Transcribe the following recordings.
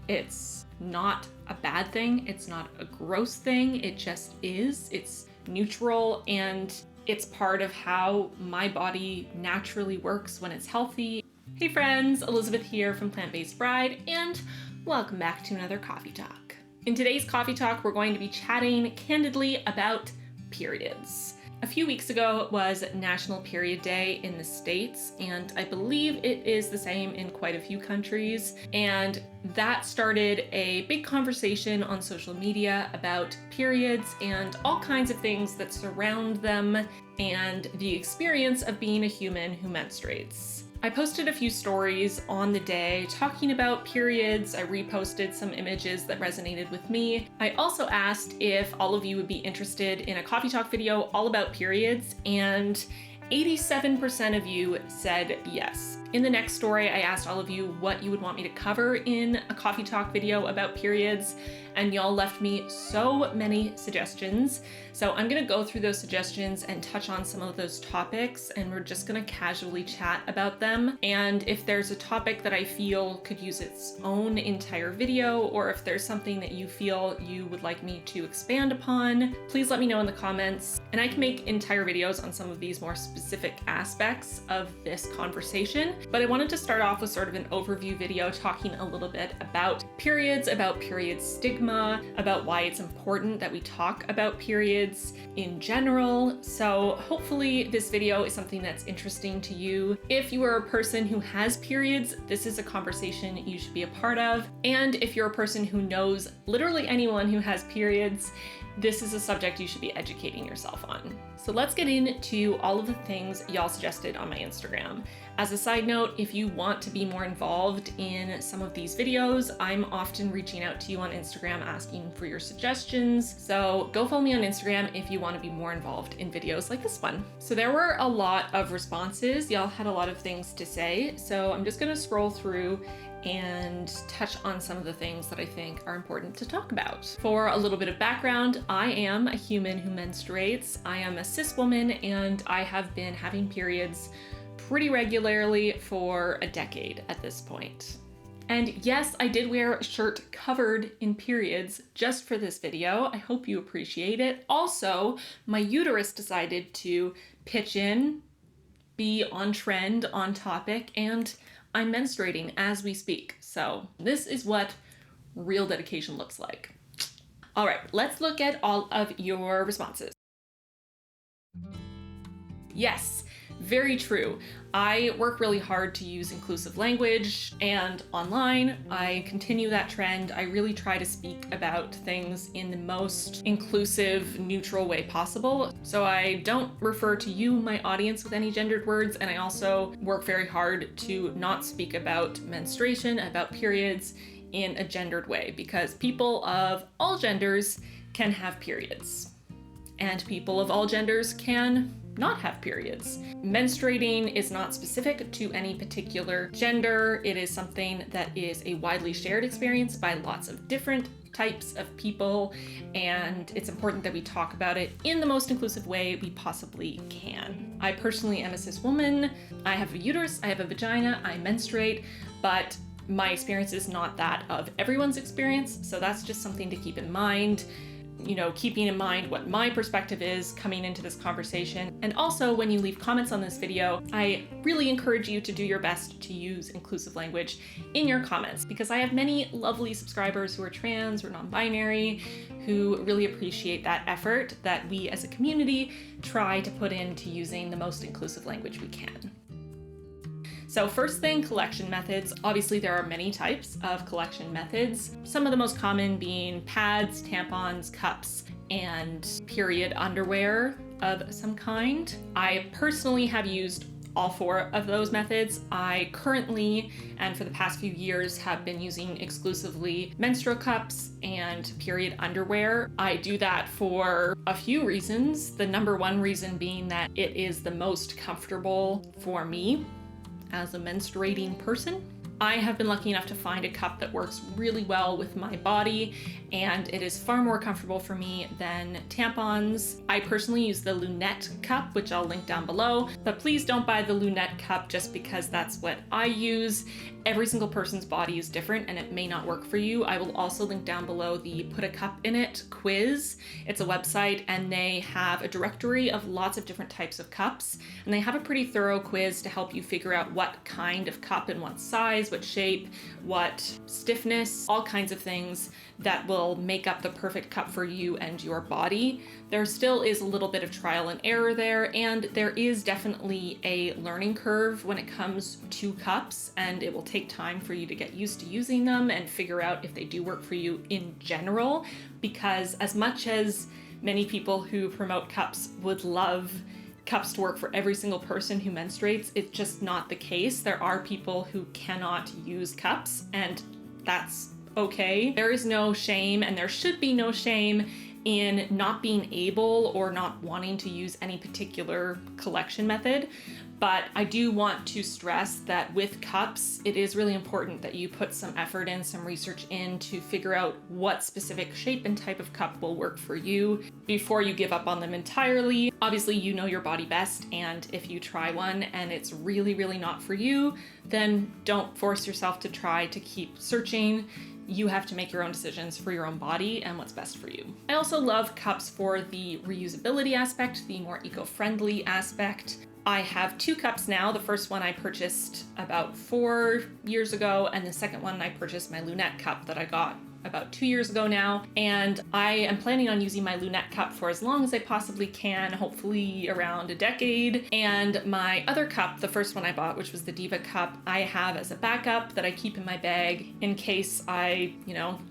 It's not a bad thing. It's not a gross thing. It just is. It's neutral, and it's part of how my body naturally works when it's healthy. Hey friends, Elizabeth here from Plant-Based Bride, and welcome back to another Coffee Talk. In today's Coffee Talk, we're going to be chatting candidly about periods. A few weeks ago was National Period Day in the States, and I believe it is the same in quite a few countries. And that started a big conversation on social media about periods and all kinds of things that surround them and the experience of being a human who menstruates. I posted a few stories on the day talking about periods. I reposted some images that resonated with me. I also asked if all of you would be interested in a Coffee Talk video all about periods, and 87% of you said yes. In the next story, I asked all of you what you would want me to cover in a Coffee Talk video about periods, and y'all left me so many suggestions. So I'm gonna go through those suggestions and touch on some of those topics, and we're just gonna casually chat about them. And if there's a topic that I feel could use its own entire video, or if there's something that you feel you would like me to expand upon, please let me know in the comments, and I can make entire videos on some of these more specific aspects of this conversation. But I wanted to start off with sort of an overview video talking a little bit about periods, about period stigma, about why it's important that we talk about periods in general. So hopefully this video is something that's interesting to you. If you are a person who has periods, this is a conversation you should be a part of. And if you're a person who knows literally anyone who has periods, this is a subject you should be educating yourself on. So let's get into all of the things y'all suggested on my Instagram. As a side note, if you want to be more involved in some of these videos, I'm often reaching out to you on Instagram asking for your suggestions. So go follow me on Instagram if you want to be more involved in videos like this one. So there were a lot of responses. Y'all had a lot of things to say. So I'm just gonna scroll through and touch on some of the things that I think are important to talk about. For a little bit of background, I am a human who menstruates. I am a cis woman, and I have been having periods pretty regularly for a decade at this point. And yes, I did wear a shirt covered in periods just for this video. I hope you appreciate it. Also, my uterus decided to pitch in, be on trend, on topic, and I'm menstruating as we speak. So this is what real dedication looks like. All right, let's look at all of your responses. Yes, very true. I work really hard to use inclusive language, and online, I continue that trend. I really try to speak about things in the most inclusive, neutral way possible. So I don't refer to you, my audience, with any gendered words, and I also work very hard to not speak about menstruation, about periods, in a gendered way, because people of all genders can have periods, and people of all genders can not have periods. Menstruating is not specific to any particular gender. It is something that is a widely shared experience by lots of different types of people, and it's important that we talk about it in the most inclusive way we possibly can. I personally am a cis woman. I have a uterus, I have a vagina, I menstruate, but my experience is not that of everyone's experience, so that's just something to keep in mind. You know, keeping in mind what my perspective is coming into this conversation. And also, when you leave comments on this video, I really encourage you to do your best to use inclusive language in your comments, because I have many lovely subscribers who are trans or non-binary who really appreciate that effort that we as a community try to put into using the most inclusive language we can. So first thing, collection methods. Obviously there are many types of collection methods. Some of the most common being pads, tampons, cups, and period underwear of some kind. I personally have used all four of those methods. I currently, and for the past few years, have been using exclusively menstrual cups and period underwear. I do that for a few reasons. The number one reason being that it is the most comfortable for me as a menstruating person. I have been lucky enough to find a cup that works really well with my body, and it is far more comfortable for me than tampons. I personally use the Lunette Cup, which I'll link down below, but please don't buy the Lunette Cup just because that's what I use. Every single person's body is different and it may not work for you. I will also link down below the Put a Cup in It quiz. It's a website and they have a directory of lots of different types of cups, and they have a pretty thorough quiz to help you figure out what kind of cup and what size, what shape, what stiffness, all kinds of things that will make up the perfect cup for you and your body. There still is a little bit of trial and error there, and there is definitely a learning curve when it comes to cups, and it will take time for you to get used to using them and figure out if they do work for you in general, because as much as many people who promote cups would love cups to work for every single person who menstruates, it's just not the case. There are people who cannot use cups, and that's okay. There is no shame, and there should be no shame in not being able or not wanting to use any particular collection method. But I do want to stress that with cups, it is really important that you put some effort in, some research in to figure out what specific shape and type of cup will work for you before you give up on them entirely. Obviously, you know your body best, and if you try one and it's really, really not for you, then don't force yourself to try to keep searching. You have to make your own decisions for your own body and what's best for you. I also love cups for the reusability aspect, the more eco-friendly aspect. I have 2 cups now. The first one I purchased about 4 years ago, and the second one I purchased my Lunette Cup that I got about 2 years ago now. And I am planning on using my Lunette Cup for as long as I possibly can, hopefully around a decade. And my other cup, the first one I bought, which was the Diva Cup, I have as a backup that I keep in my bag in case I,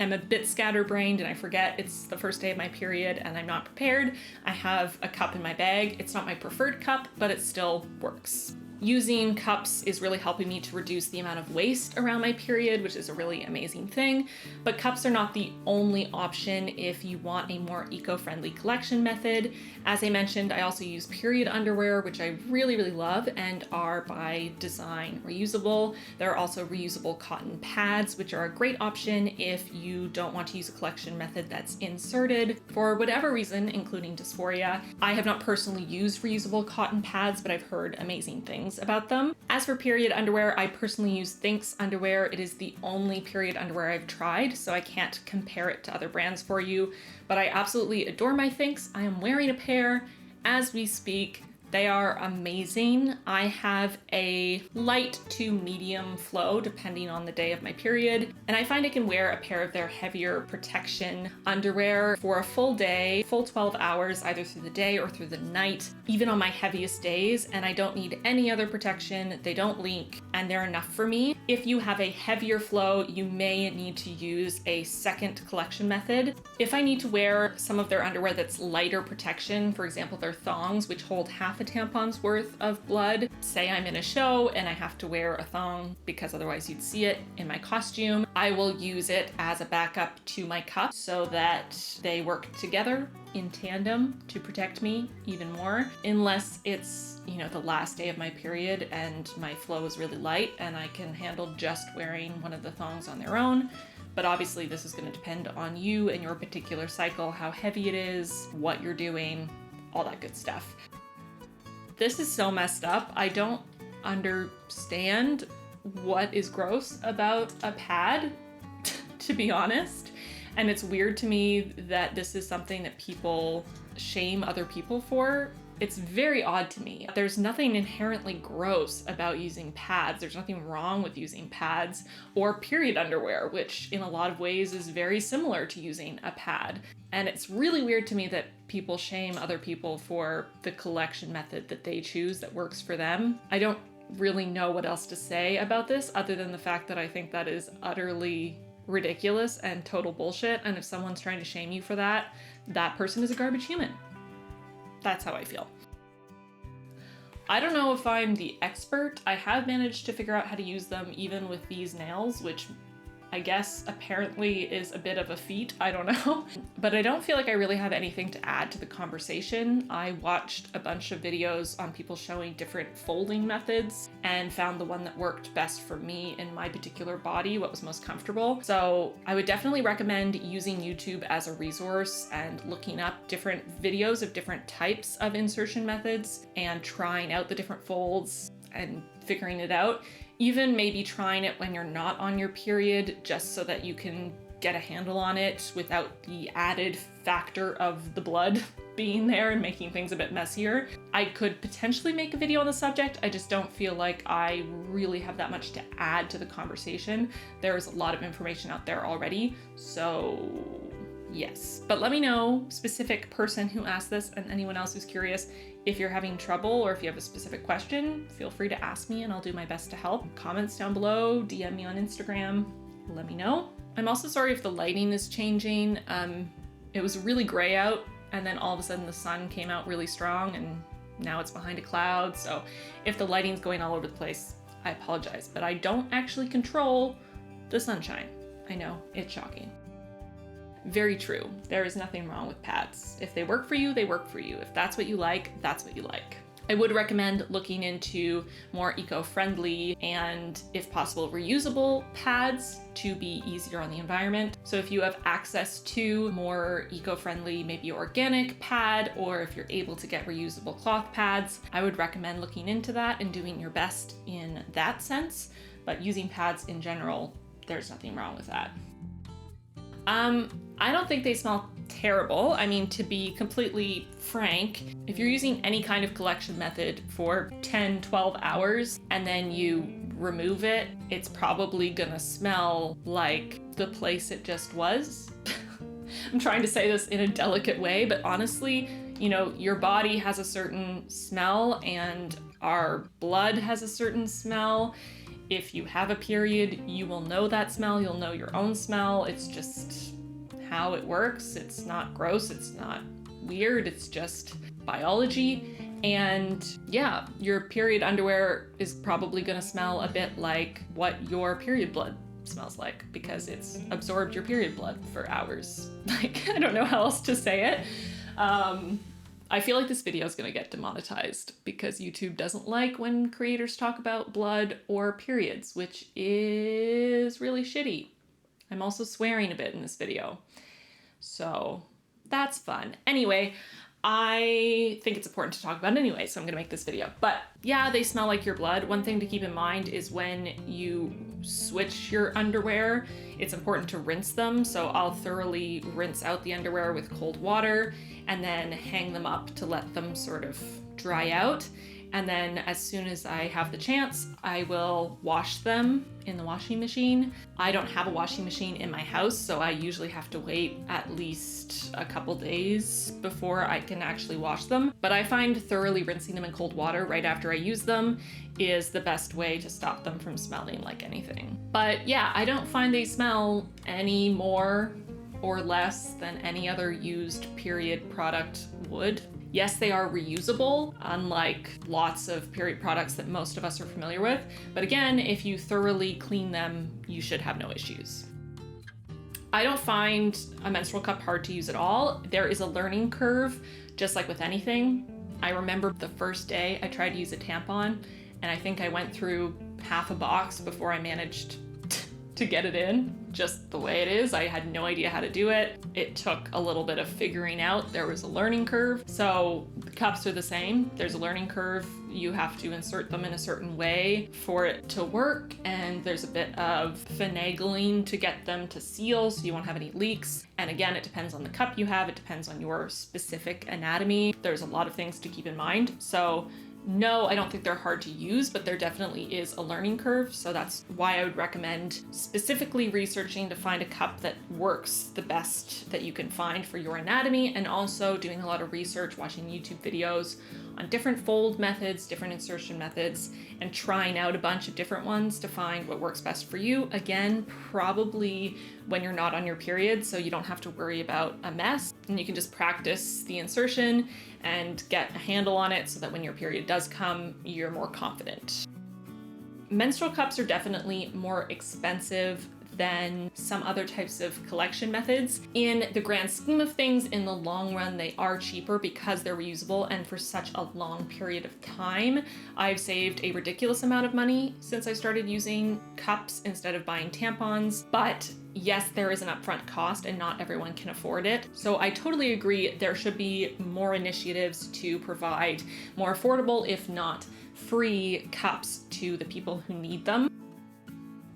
am a bit scatterbrained and I forget it's the first day of my period and I'm not prepared. I have a cup in my bag. It's not my preferred cup, but it still works. Using cups is really helping me to reduce the amount of waste around my period, which is a really amazing thing. But cups are not the only option if you want a more eco-friendly collection method. As I mentioned, I also use period underwear, which I really, really love and are by design reusable. There are also reusable cotton pads, which are a great option if you don't want to use a collection method that's inserted for whatever reason, including dysphoria. I have not personally used reusable cotton pads, but I've heard amazing things about them. As for period underwear, I personally use Thinx underwear. It is the only period underwear I've tried, so I can't compare it to other brands for you, but I absolutely adore my Thinx. I am wearing a pair as we speak. They are amazing. I have a light to medium flow depending on the day of my period, and I find I can wear a pair of their heavier protection underwear for a full day, full 12 hours, either through the day or through the night, even on my heaviest days, and I don't need any other protection. They don't leak, and they're enough for me. If you have a heavier flow, you may need to use a second collection method. If I need to wear some of their underwear that's lighter protection, for example, their thongs, which hold half a tampon's worth of blood. Say I'm in a show and I have to wear a thong because otherwise you'd see it in my costume. I will use it as a backup to my cup so that they work together in tandem to protect me even more, unless it's the last day of my period and my flow is really light and I can handle just wearing one of the thongs on their own. But obviously this is going to depend on you and your particular cycle, how heavy it is, what you're doing, all that good stuff. This is so messed up. I don't understand what is gross about a pad, to be honest. And it's weird to me that this is something that people shame other people for. It's very odd to me. There's nothing inherently gross about using pads. There's nothing wrong with using pads or period underwear, which in a lot of ways is very similar to using a pad. And it's really weird to me that people shame other people for the collection method that they choose that works for them. I don't really know what else to say about this other than the fact that I think that is utterly ridiculous and total bullshit. And if someone's trying to shame you for that, that person is a garbage human. That's how I feel. I don't know if I'm the expert. I have managed to figure out how to use them even with these nails, which I guess apparently is a bit of a feat. I don't know. But I don't feel like I really have anything to add to the conversation. I watched a bunch of videos on people showing different folding methods and found the one that worked best for me in my particular body, what was most comfortable. So I would definitely recommend using YouTube as a resource and looking up different videos of different types of insertion methods and trying out the different folds and figuring it out. Even maybe trying it when you're not on your period, just so that you can get a handle on it without the added factor of the blood being there and making things a bit messier. I could potentially make a video on the subject. I just don't feel like I really have that much to add to the conversation. There's a lot of information out there already, so yes. But let me know, specific person who asked this and anyone else who's curious, if you're having trouble or if you have a specific question, feel free to ask me and I'll do my best to help. Comments down below, DM me on Instagram, let me know. I'm also sorry if the lighting is changing. It was really gray out and then all of a sudden the sun came out really strong and now it's behind a cloud. So if the lighting's going all over the place, I apologize, but I don't actually control the sunshine. I know, it's shocking. Very true. There is nothing wrong with pads. If they work for you, they work for you. If that's what you like, that's what you like. I would recommend looking into more eco-friendly and, if possible, reusable pads to be easier on the environment. So if you have access to more eco-friendly, maybe organic pad, or if you're able to get reusable cloth pads, I would recommend looking into that and doing your best in that sense. But using pads in general, there's nothing wrong with that. I don't think they smell terrible. I mean, to be completely frank, if you're using any kind of collection method for 10, 12 hours and then you remove it, it's probably gonna smell like the place it just was. I'm trying to say this in a delicate way, but honestly, you know, your body has a certain smell and our blood has a certain smell. If you have a period, you will know that smell, you'll know your own smell. It's just how it works. It's not gross, it's not weird, it's just biology. And yeah, your period underwear is probably gonna smell a bit like what your period blood smells like because it's absorbed your period blood for hours. Like, I don't know how else to say it. I feel like this video is gonna get demonetized because YouTube doesn't like when creators talk about blood or periods, which is really shitty. I'm also swearing a bit in this video, so that's fun. Anyway, I think it's important to talk about anyway, so I'm gonna make this video. But yeah, they smell like your blood. One thing to keep in mind is when you switch your underwear, it's important to rinse them. So I'll thoroughly rinse out the underwear with cold water and then hang them up to let them sort of dry out. And then as soon as I have the chance, I will wash them in the washing machine. I don't have a washing machine in my house, so I usually have to wait at least a couple days before I can actually wash them. But I find thoroughly rinsing them in cold water right after I use them is the best way to stop them from smelling like anything. But yeah, I don't find they smell any more or less than any other used period product would. Yes, they are reusable, unlike lots of period products that most of us are familiar with. But again, if you thoroughly clean them, you should have no issues. I don't find a menstrual cup hard to use at all. There is a learning curve, just like with anything. I remember the first day I tried to use a tampon, and I think I went through half a box before I managed to get it in, just the way it is. I had no idea how to do it. It took a little bit of figuring out. There was a learning curve. So the cups are the same. There's a learning curve. You have to insert them in a certain way for it to work. And there's a bit of finagling to get them to seal so you won't have any leaks. And again, it depends on the cup you have. It depends on your specific anatomy. There's a lot of things to keep in mind. So no, I don't think they're hard to use, but there definitely is a learning curve. So that's why I would recommend specifically researching to find a cup that works the best that you can find for your anatomy, and also doing a lot of research, watching YouTube videos on different fold methods, different insertion methods, and trying out a bunch of different ones to find what works best for you. Again, probably when you're not on your period, so you don't have to worry about a mess, and you can just practice the insertion and get a handle on it so that when your period does come, you're more confident. Menstrual cups are definitely more expensive than some other types of collection methods. In the grand scheme of things, in the long run, they are cheaper because they're reusable, and for such a long period of time, I've saved a ridiculous amount of money since I started using cups instead of buying tampons. But yes, there is an upfront cost and not everyone can afford it. So I totally agree there should be more initiatives to provide more affordable, if not free, cups to the people who need them.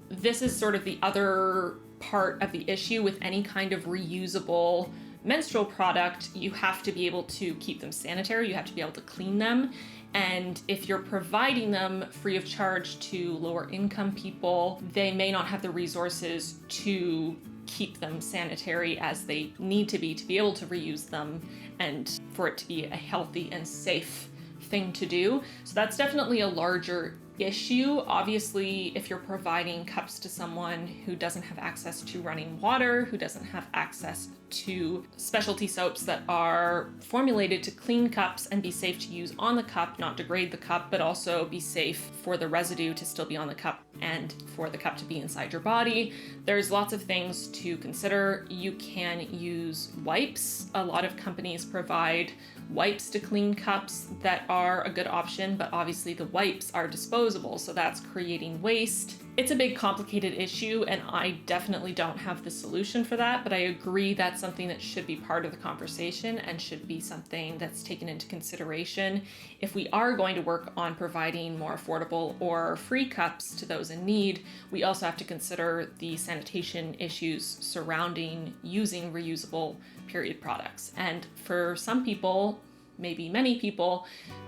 This is sort of the other part of the issue with any kind of reusable menstrual product. You have to be able to keep them sanitary, you have to be able to clean them. And if you're providing them free of charge to lower income people, they may not have the resources to keep them sanitary as they need to be able to reuse them and for it to be a healthy and safe thing to do. So that's definitely a larger issue. Obviously, if you're providing cups to someone who doesn't have access to running water, who doesn't have access to specialty soaps that are formulated to clean cups and be safe to use on the cup, not degrade the cup, but also be safe for the residue to still be on the cup and for the cup to be inside your body, there's lots of things to consider. You can use wipes. A lot of companies provide wipes to clean cups that are a good option, but obviously the wipes are disposable, so that's creating waste. It's a big complicated issue and I definitely don't have the solution for that, but I agree that's something that should be part of the conversation and should be something that's taken into consideration if we are going to work on providing more affordable or free cups to those in need. We also have to consider the sanitation issues surrounding using reusable period products. And for some people, maybe many people,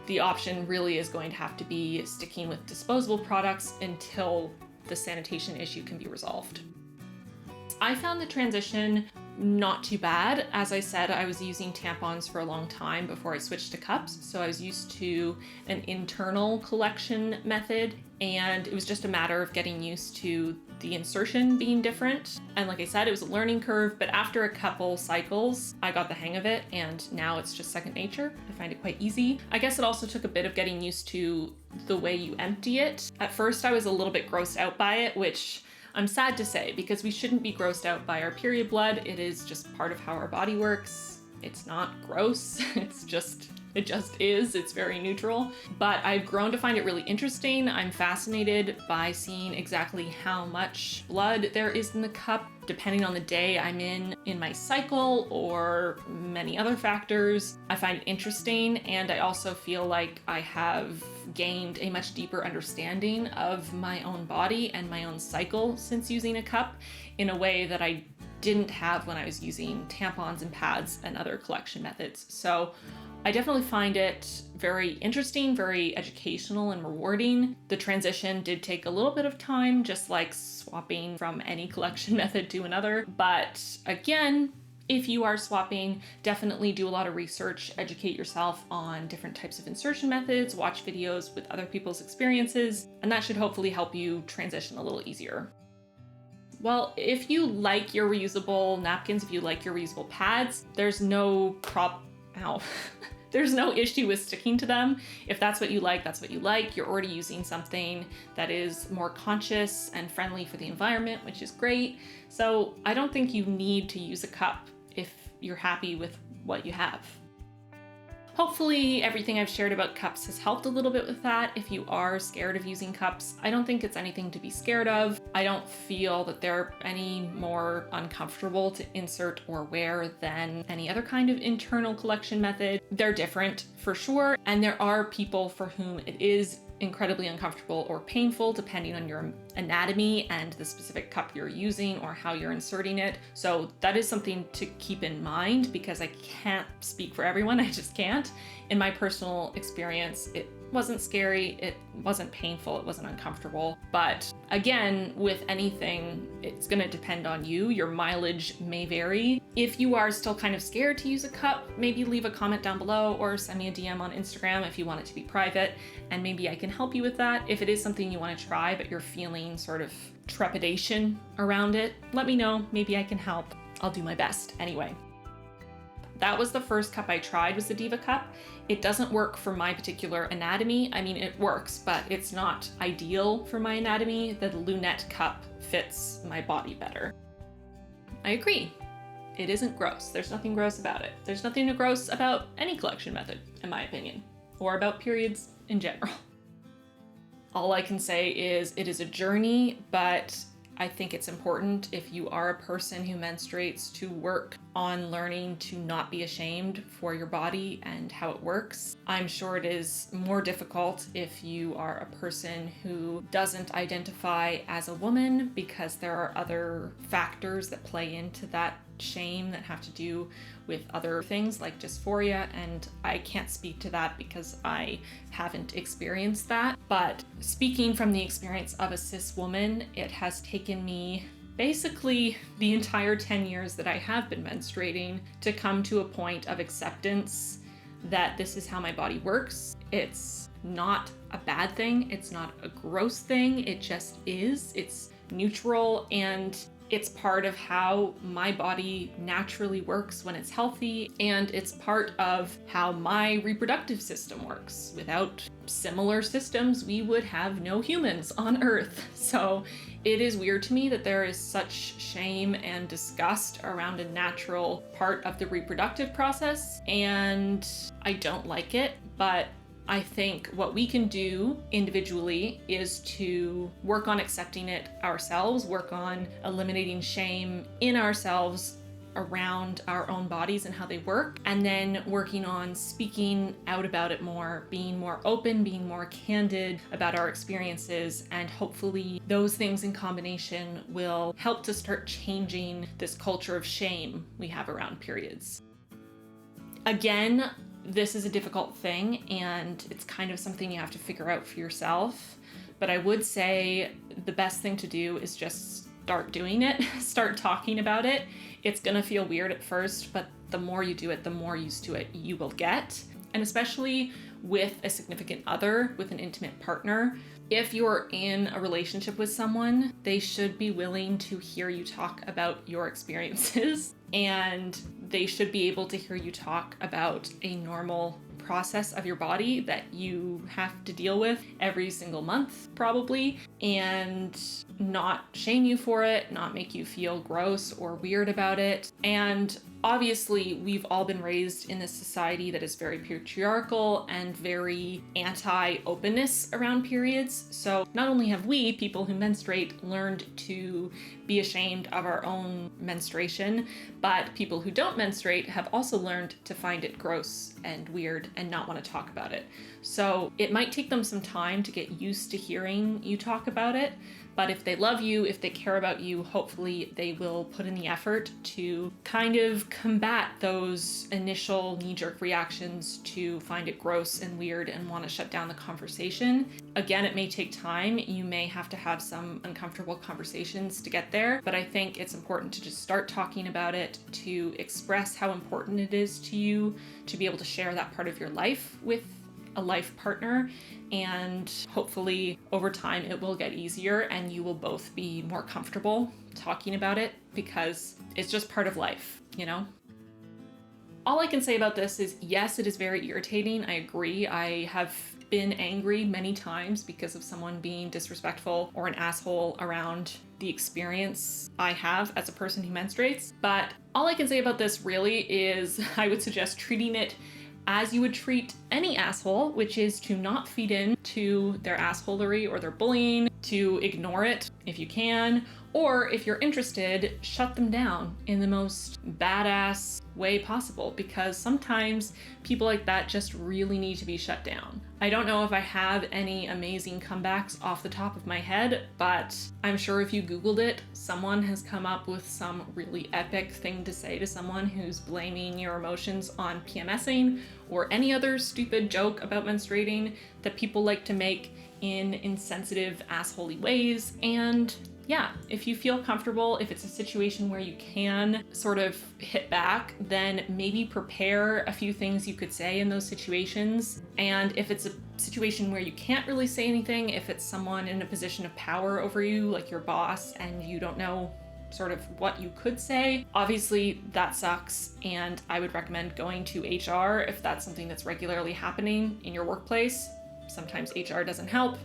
the option really is going to have to be sticking with disposable products until the sanitation issue can be resolved. I found the transition not too bad. As I said, I was using tampons for a long time before I switched to cups, so I was used to an internal collection method, and it was just a matter of getting used to the insertion being different. And like I said, it was a learning curve, but after a couple cycles, I got the hang of it, and now it's just second nature. I find it quite easy. I guess it also took a bit of getting used to the way you empty it. At first, I was a little bit grossed out by it, which I'm sad to say, because we shouldn't be grossed out by our period blood. It is just part of how our body works. It's not gross, it just is. It's very neutral. But I've grown to find it really interesting. I'm fascinated by seeing exactly how much blood there is in the cup, depending on the day I'm in my cycle or many other factors. I find it interesting, and I also feel like I have gained a much deeper understanding of my own body and my own cycle since using a cup in a way that I didn't have when I was using tampons and pads and other collection methods. So I definitely find it very interesting, very educational and rewarding. The transition did take a little bit of time, just like swapping from any collection method to another. But again, if you are swapping, definitely do a lot of research, educate yourself on different types of insertion methods, watch videos with other people's experiences, and that should hopefully help you transition a little easier. Well, if you like your reusable napkins, if you like your reusable pads, there's no there's no issue with sticking to them. If that's what you like, that's what you like. You're already using something that is more conscious and friendly for the environment, which is great. So I don't think you need to use a cup if you're happy with what you have. Hopefully everything I've shared about cups has helped a little bit with that. If you are scared of using cups, I don't think it's anything to be scared of. I don't feel that they're any more uncomfortable to insert or wear than any other kind of internal collection method. They're different for sure, and there are people for whom it is incredibly uncomfortable or painful depending on your anatomy and the specific cup you're using or how you're inserting it. So that is something to keep in mind, because I can't speak for everyone, I just can't. In my personal experience, it wasn't scary, it wasn't painful, it wasn't uncomfortable. But again, with anything, it's gonna depend on you. Your mileage may vary. If you are still kind of scared to use a cup, maybe leave a comment down below or send me a DM on Instagram if you want it to be private, and maybe I can help you with that. If it is something you want to try, but you're feeling sort of trepidation around it, let me know. Maybe I can help. I'll do my best anyway. That was the first cup I tried, was the Diva Cup. It doesn't work for my particular anatomy. I mean, it works, but it's not ideal for my anatomy. The Lunette Cup fits my body better. I agree. It isn't gross. There's nothing gross about it. There's nothing gross about any collection method, in my opinion, or about periods in general. All I can say is it is a journey, but I think it's important, if you are a person who menstruates, to work on learning to not be ashamed for your body and how it works. I'm sure it is more difficult if you are a person who doesn't identify as a woman, because there are other factors that play into that shame that have to do with other things like dysphoria, and I can't speak to that because I haven't experienced that. But speaking from the experience of a cis woman, it has taken me basically the entire 10 years that I have been menstruating to come to a point of acceptance that this is how my body works. It's not a bad thing, it's not a gross thing, it just is. It's neutral, and it's part of how my body naturally works when it's healthy, and it's part of how my reproductive system works. Without similar systems, we would have no humans on Earth. So it is weird to me that there is such shame and disgust around a natural part of the reproductive process, and I don't like it, but I think what we can do individually is to work on accepting it ourselves, work on eliminating shame in ourselves around our own bodies and how they work, and then working on speaking out about it more, being more open, being more candid about our experiences, and hopefully those things in combination will help to start changing this culture of shame we have around periods. Again, this is a difficult thing, and it's kind of something you have to figure out for yourself. But I would say the best thing to do is just start doing it, start talking about it. It's gonna feel weird at first, but the more you do it, the more used to it you will get. And especially with a significant other, with an intimate partner, if you're in a relationship with someone, they should be willing to hear you talk about your experiences, and they should be able to hear you talk about a normal process of your body that you have to deal with every single month, probably, and not shame you for it, not make you feel gross or weird about it. And obviously, we've all been raised in this society that is very patriarchal and very anti-openness around periods. So not only have we, people who menstruate, learned to be ashamed of our own menstruation, but people who don't menstruate have also learned to find it gross and weird and not want to talk about it. So it might take them some time to get used to hearing you talk about it, but if they love you, if they care about you, hopefully they will put in the effort to kind of combat those initial knee-jerk reactions to find it gross and weird and want to shut down the conversation. Again, it may take time. You may have to have some uncomfortable conversations to get there, but I think it's important to just start talking about it, to express how important it is to you to be able to share that part of your life with a life partner, and hopefully over time it will get easier and you will both be more comfortable talking about it, because it's just part of life, you know? All I can say about this is, yes, it is very irritating. I agree. I have been angry many times because of someone being disrespectful or an asshole around the experience I have as a person who menstruates. But all I can say about this really is I would suggest treating it as you would treat any asshole, which is to not feed in to their assholery or their bullying, to ignore it if you can, or if you're interested, shut them down in the most badass way possible, because sometimes people like that just really need to be shut down. I don't know if I have any amazing comebacks off the top of my head, but I'm sure if you Googled it, someone has come up with some really epic thing to say to someone who's blaming your emotions on PMSing or any other stupid joke about menstruating that people like to make in insensitive, assholey ways. And yeah, if you feel comfortable, if it's a situation where you can sort of hit back, then maybe prepare a few things you could say in those situations. And if it's a situation where you can't really say anything, if it's someone in a position of power over you, like your boss, and you don't know sort of what you could say. Obviously, that sucks, and I would recommend going to HR if that's something that's regularly happening in your workplace. Sometimes HR doesn't help.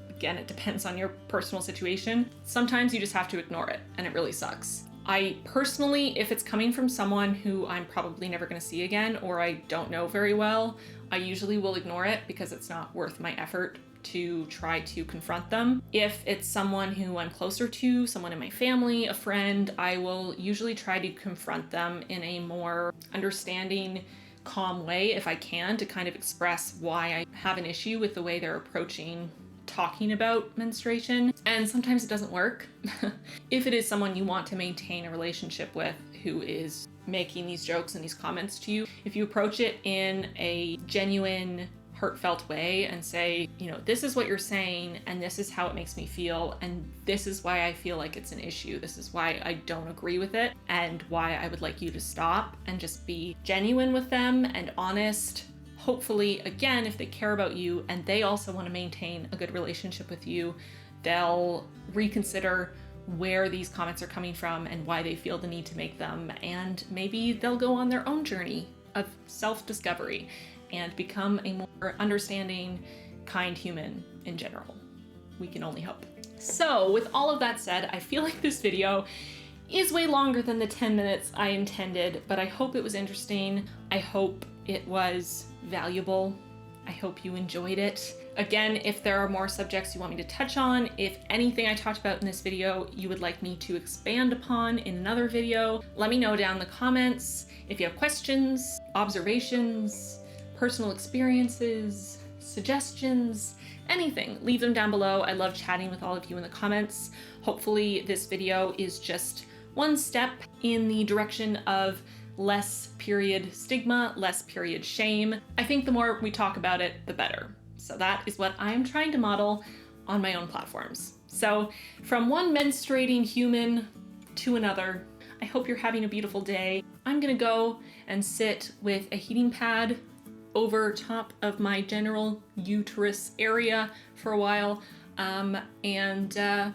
Again, it depends on your personal situation. Sometimes you just have to ignore it, and it really sucks. I personally, if it's coming from someone who I'm probably never going to see again or I don't know very well, I usually will ignore it because it's not worth my effort to try to confront them. If it's someone who I'm closer to, someone in my family, a friend, I will usually try to confront them in a more understanding, calm way if I can, to kind of express why I have an issue with the way they're approaching talking about menstruation. And sometimes it doesn't work. If it is someone you want to maintain a relationship with who is making these jokes and these comments to you, if you approach it in a genuine, heartfelt way and say, you know, this is what you're saying and this is how it makes me feel and this is why I feel like it's an issue, this is why I don't agree with it and why I would like you to stop, and just be genuine with them and honest. Hopefully, again, if they care about you and they also want to maintain a good relationship with you, they'll reconsider where these comments are coming from and why they feel the need to make them, and maybe they'll go on their own journey of self-discovery and become a more understanding, kind human in general. We can only hope. So with all of that said, I feel like this video is way longer than the 10 minutes I intended, but I hope it was interesting. I hope it was valuable. I hope you enjoyed it. Again, if there are more subjects you want me to touch on, if anything I talked about in this video you would like me to expand upon in another video, let me know down in the comments. If you have questions, observations, personal experiences, suggestions, anything, leave them down below. I love chatting with all of you in the comments. Hopefully this video is just one step in the direction of less period stigma, less period shame. I think the more we talk about it, the better. So that is what I'm trying to model on my own platforms. So from one menstruating human to another, I hope you're having a beautiful day. I'm gonna go and sit with a heating pad over top of my general uterus area for a while and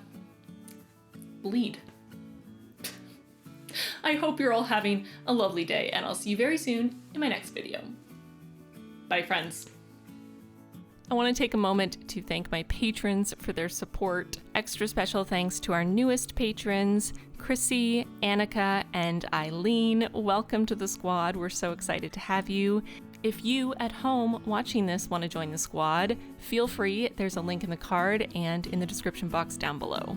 bleed. I hope you're all having a lovely day, and I'll see you very soon in my next video. Bye, friends. I want to take a moment to thank my patrons for their support. Extra special thanks to our newest patrons, Chrissy, Annika, and Eileen. Welcome to the squad. We're so excited to have you. If you at home watching this want to join the squad, feel free. There's a link in the card and in the description box down below.